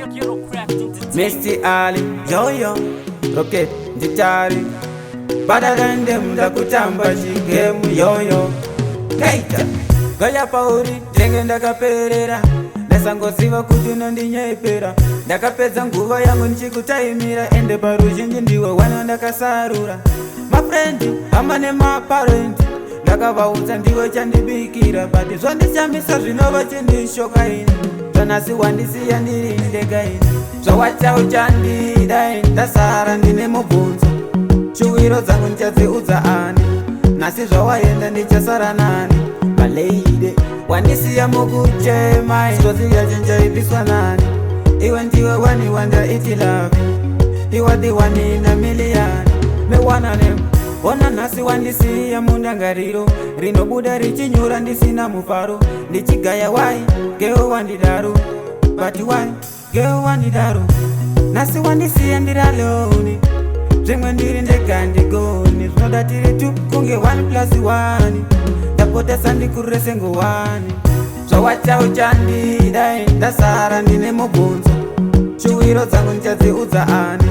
Mr. Ali, Joyo, Rocket, Jitari, better than them that could tamba game, Yoyo, Kaita, Gaya Pauri, Jengenda Caperera, Nesangosiva Kutuna Nyepera, Dakapeza Nguva Yamunchi Kutaimira, and the Parujin Diwa, one on the Kasarura. My friend, I'm my parent. Ndakavaudza ndiwe chandibikira but zvandichamisa zvinova chendishokaini zvanasi wandisiya ndiri ndegaini zvawacha uchandida ndasara ndine mubvunzo shuwiro dzangu ndichadziudza ani nhasi zvawaenda ndichasara nani maleide wandisiya mukuchema zvose yachenjaipiswa nani iwe ndiwe wani wandaiti love iwe the one in a million me wanna name. Ona nasi wandisiya mundangariro rinobuda richinyura ndisina mufaro ndichigaya wai geo wandidaro but wai geo wandidaro nasi wandisiya ndiraloni zvimwe ndiri ndega ndigoni zvinoda tiri tu kunge 1+1 ndapotesa ndikurese ngowani zvawacha uchandida ndasara ndine mubvunzo shuwiro dzangu ndichadziudza ani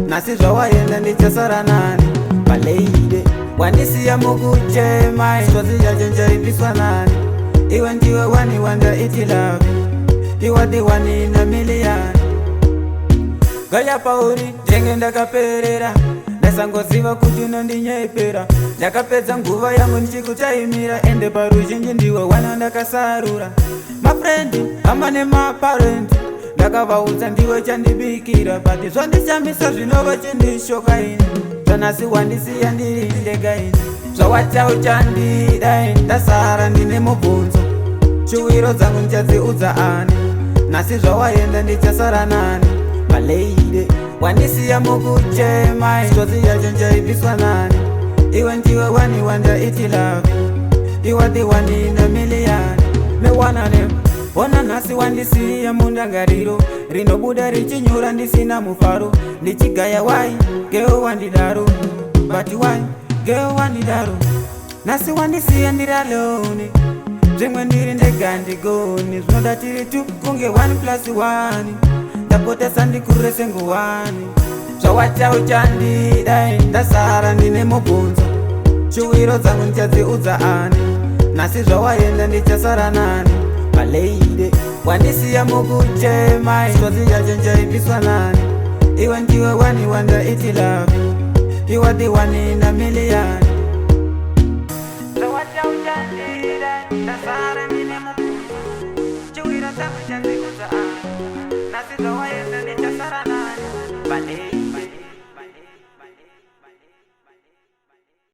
nasi zvawaenda ndichasara nani maleide wandisiya mukuchema zvose yachenjaipiswa nani iwe ndiwe wani wandaiti love iwe the one in a million Gaya Pauri ndenge ndakaperera ndasangoziva kuti unondinyepera ndakapedza nguva yangu ndichikutaimira ende paruzhinji ndiwe wana ndakasarura mafrendi hama nemaparent ndakavaudza ndiwe chandibikira but zvandichamisa zvinova chendishokaini zvanasi wandisiya ndiri ndegaini zvawacha uchandida ndasara ndine mubvunzo shuwiro dzangu ndichadziudza ani nhasi zvawaenda ndichasara nani maleide wandisiya mukuchema zvose yachenjaipiswa nani iwe ndiwe wani wandaiti love iwe the one in a million me wanna name. Ona nasi wandisiya mundangariro rinobuda richinyura ndisina mufaro ndichigaya wai geo wandidaro but wai geo wandidaro nasi wandisiya ndiraloni zvimwe ndiri ndega ndigoni zvinoda tiri tu kunge 1+1 ndapotesa ndikurese ngowani zvawacha uchandida ndasara ndine mubvunzo shuwiro dzangu ndichadziudza ani nhasi zvawaenda ndichasara nani maleide wandisiya mukuchema zvose yachenjaipiswa nani iwe ndiwe wani wandaiti love iwe the one in a million zvawacha uchandida ndasara ndine mubvunzo shuwiro dzangu ndichadziudza ani nhasi zvawaenda ndichasara nani maleide